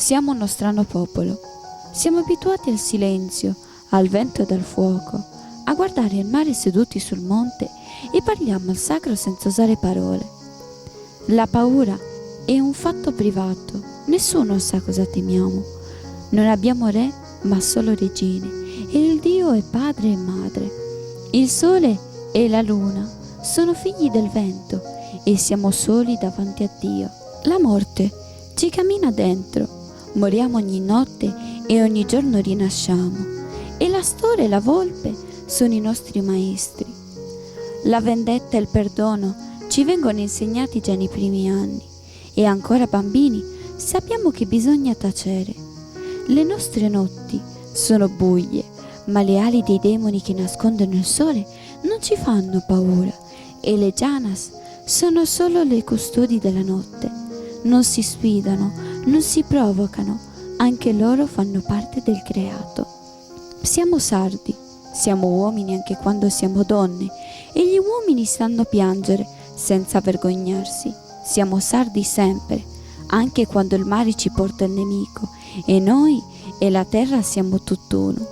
Siamo uno strano popolo. Siamo abituati al silenzio, al vento e al fuoco, a guardare il mare seduti sul monte e parliamo al sacro senza usare parole. La paura è un fatto privato, nessuno sa cosa temiamo. Non abbiamo re, ma solo regine, e il Dio è padre e madre. Il sole e la luna sono figli del vento e siamo soli davanti a Dio. La morte ci cammina dentro, moriamo ogni notte e ogni giorno rinasciamo. E la storia e la volpe sono i nostri maestri. La vendetta e il perdono ci vengono insegnati già nei primi anni e ancora bambini sappiamo che bisogna tacere. Le nostre notti sono buie, ma le ali dei demoni che nascondono il sole non ci fanno paura e le Janas sono solo le custodi della notte. Non si sfidano, non si provocano, anche loro fanno parte del creato. Siamo sardi, siamo uomini anche quando siamo donne e gli uomini sanno piangere senza vergognarsi. Siamo sardi sempre, anche quando il mare ci porta il nemico e noi e la terra siamo tutt'uno.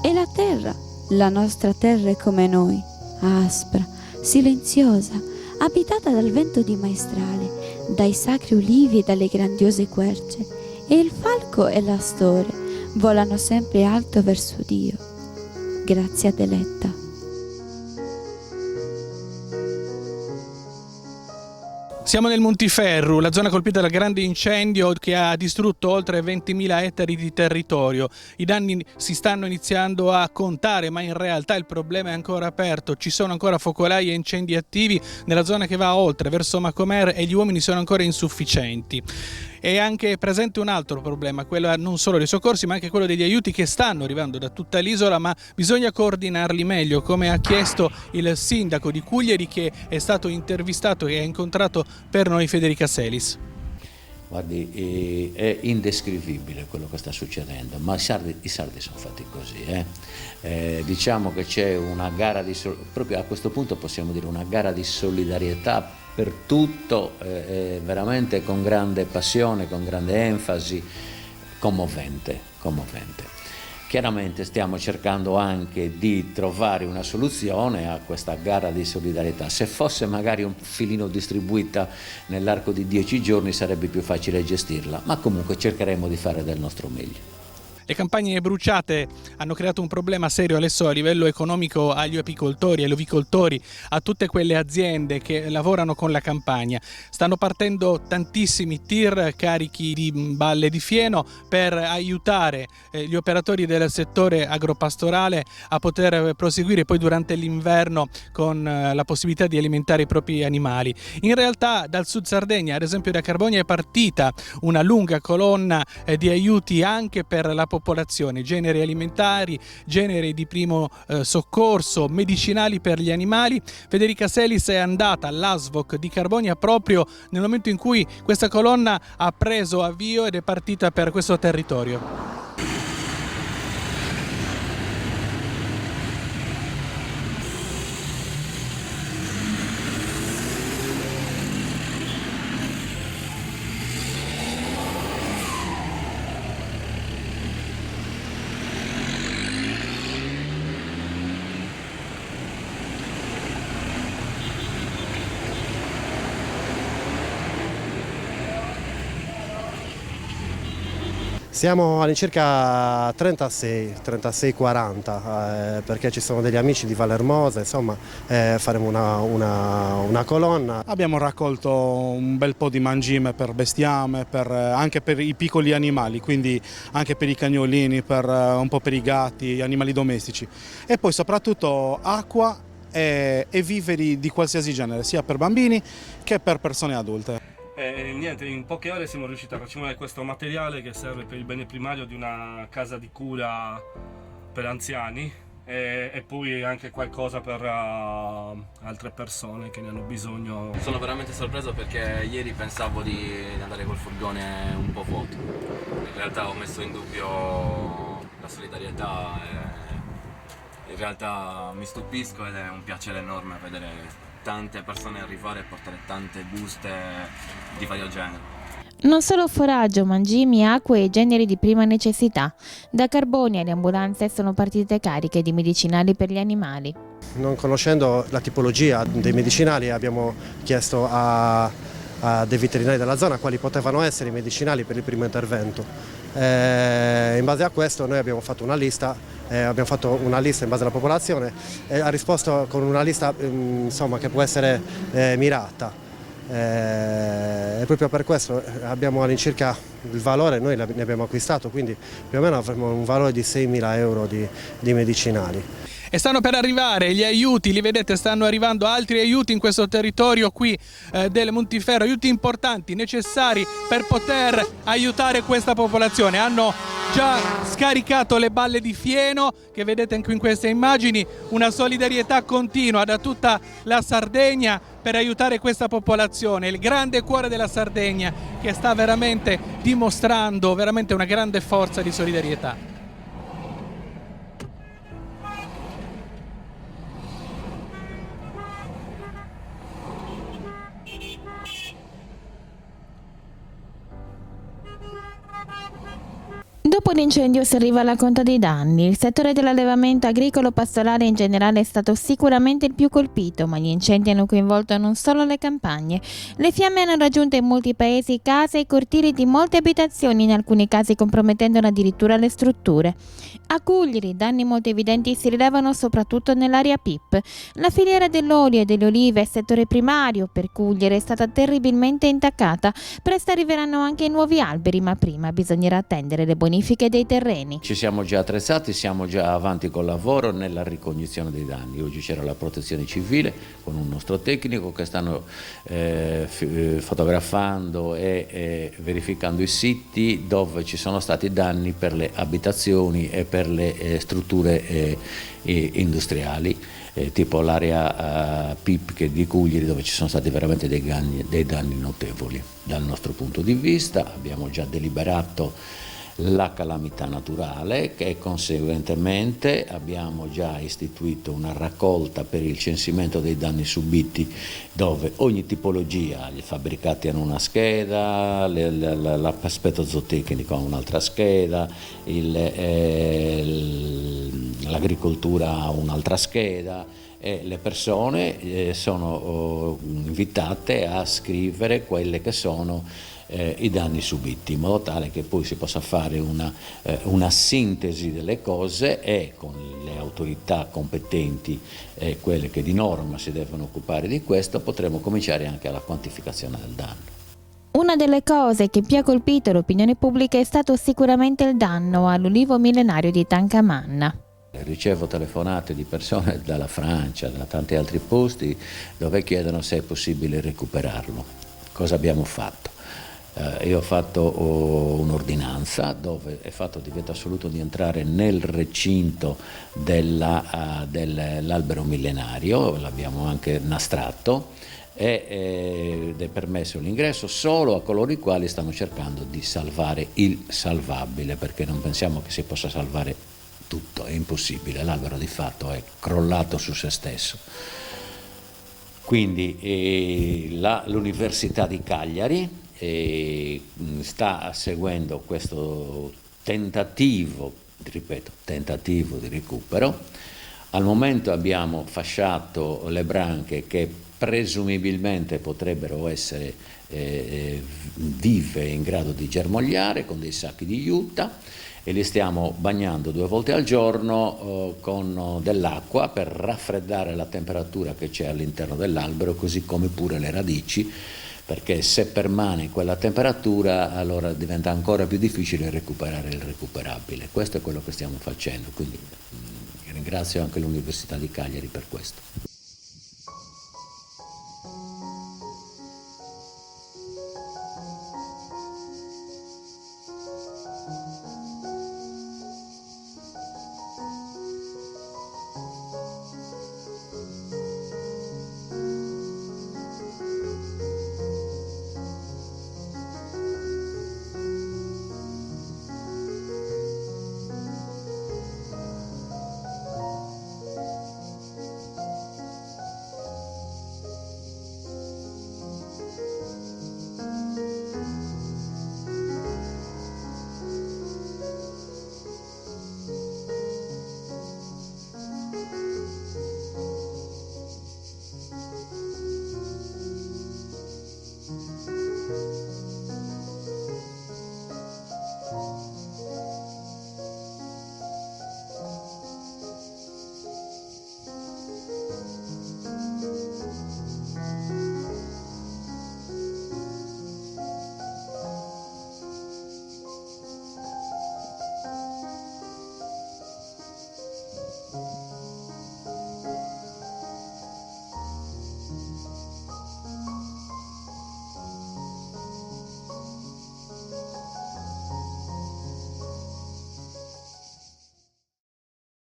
E la terra, la nostra terra è come noi, aspra, silenziosa, abitata dal vento di maestrale, dai sacri ulivi e dalle grandiose querce, e il falco e l'astore volano sempre alto verso Dio. Grazie Adeletta. Siamo nel Montiferru, la zona colpita dal grande incendio che ha distrutto oltre 20.000 ettari di territorio. I danni si stanno iniziando a contare, ma in realtà il problema è ancora aperto. Ci sono ancora focolai e incendi attivi nella zona che va oltre, verso Macomer, e gli uomini sono ancora insufficienti. È anche presente un altro problema, quello non solo dei soccorsi ma anche quello degli aiuti che stanno arrivando da tutta l'isola, ma bisogna coordinarli meglio, come ha chiesto il sindaco di Cuglieri, che è stato intervistato e ha incontrato per noi Federica Selis. Guardi, è indescrivibile quello che sta succedendo, ma i sardi sono fatti così. Diciamo che c'è una gara proprio a questo punto possiamo dire una gara di solidarietà per tutto, veramente con grande passione, con grande enfasi, commovente. Chiaramente stiamo cercando anche di trovare una soluzione a questa gara di solidarietà. Se fosse magari un filino distribuita nell'arco di 10 giorni sarebbe più facile gestirla, ma comunque cercheremo di fare del nostro meglio. Le campagne bruciate hanno creato un problema serio adesso a livello economico agli apicoltori, agli ovicoltori, a tutte quelle aziende che lavorano con la campagna. Stanno partendo tantissimi tir carichi di balle di fieno per aiutare gli operatori del settore agropastorale a poter proseguire poi durante l'inverno con la possibilità di alimentare i propri animali. In realtà dal Sud Sardegna, ad esempio da Carbonia, è partita una lunga colonna di aiuti anche per la popolazione, generi alimentari, generi di primo soccorso, medicinali per gli animali. Federica Selis è andata all'ASVOC di Carbonia proprio nel momento in cui questa colonna ha preso avvio ed è partita per questo territorio. Siamo all'incirca 36-40 perché ci sono degli amici di Vallermosa, insomma faremo una colonna. Abbiamo raccolto un bel po' di mangime per bestiame, anche per i piccoli animali, quindi anche per i cagnolini, un po' per i gatti, animali domestici, e poi soprattutto acqua e viveri di qualsiasi genere, sia per bambini che per persone adulte. Niente, in poche ore siamo riusciti a racimolare questo materiale che serve per il bene primario di una casa di cura per anziani e poi anche qualcosa per altre persone che ne hanno bisogno. Sono veramente sorpreso perché ieri pensavo di andare col furgone un po' vuoto. In realtà ho messo in dubbio la solidarietà e in realtà mi stupisco ed è un piacere enorme vedere tante persone arrivare e portare tante buste di vario genere. Non solo foraggio, mangimi, acque e generi di prima necessità. Da Carboni alle ambulanze sono partite cariche di medicinali per gli animali. Non conoscendo la tipologia dei medicinali abbiamo chiesto a dei veterinari della zona quali potevano essere i medicinali per il primo intervento. In base a questo noi abbiamo fatto una lista in base alla popolazione e ha risposto con una lista insomma, che può essere mirata. E proprio per questo abbiamo all'incirca il valore, noi ne abbiamo acquistato, quindi più o meno avremo un valore di 6.000 euro di medicinali. E stanno per arrivare gli aiuti, li vedete, stanno arrivando altri aiuti in questo territorio qui del Montiferru, aiuti importanti, necessari per poter aiutare questa popolazione. Hanno già scaricato le balle di fieno che vedete anche in queste immagini, una solidarietà continua da tutta la Sardegna per aiutare questa popolazione, il grande cuore della Sardegna che sta veramente dimostrando veramente una grande forza di solidarietà. Dopo l'incendio si arriva alla conta dei danni. Il settore dell'allevamento agricolo-pastorale in generale è stato sicuramente il più colpito, ma gli incendi hanno coinvolto non solo le campagne. Le fiamme hanno raggiunto in molti paesi case e cortili di molte abitazioni, in alcuni casi compromettendo addirittura le strutture. A Cugliari i danni molto evidenti si rilevano soprattutto nell'area PIP. La filiera dell'olio e delle olive è settore primario per Cugliari, è stata terribilmente intaccata. Presto arriveranno anche i nuovi alberi, ma prima bisognerà attendere le bonifiche dei terreni. Ci siamo già attrezzati, siamo già avanti col lavoro nella ricognizione dei danni. Oggi c'era la protezione civile con un nostro tecnico che stanno fotografando e verificando i siti dove ci sono stati danni per le abitazioni e per le strutture industriali, tipo l'area PIP che di Cugliari, dove ci sono stati veramente dei danni notevoli. Dal nostro punto di vista abbiamo già deliberato la calamità naturale e conseguentemente abbiamo già istituito una raccolta per il censimento dei danni subiti, dove ogni tipologia, i fabbricati hanno una scheda, l'aspetto zootecnico ha un'altra scheda, l'agricoltura ha un'altra scheda e le persone sono invitate a scrivere quelle che sono i danni subiti, in modo tale che poi si possa fare una sintesi delle cose e con le autorità competenti, quelle che di norma si devono occupare di questo, potremo cominciare anche alla quantificazione del danno. Una delle cose che più ha colpito l'opinione pubblica è stato sicuramente il danno all'ulivo millenario di Tancamanna. Ricevo telefonate di persone dalla Francia, da tanti altri posti, dove chiedono se è possibile recuperarlo. Cosa abbiamo fatto? Io ho fatto un'ordinanza dove è fatto divieto assoluto di entrare nel recinto dell'albero millenario, l'abbiamo anche nastrato, ed è permesso l'ingresso solo a coloro i quali stanno cercando di salvare il salvabile, perché non pensiamo che si possa salvare tutto, è impossibile, l'albero di fatto è crollato su se stesso. Quindi l'Università di Cagliari sta seguendo questo tentativo di recupero. Al momento abbiamo fasciato le branche che presumibilmente potrebbero essere vive, in grado di germogliare, con dei sacchi di juta, e li stiamo bagnando 2 volte al giorno con dell'acqua per raffreddare la temperatura che c'è all'interno dell'albero, così come pure le radici, perché se permane quella temperatura allora diventa ancora più difficile recuperare il recuperabile. Questo è quello che stiamo facendo, quindi ringrazio anche l'Università di Cagliari per questo.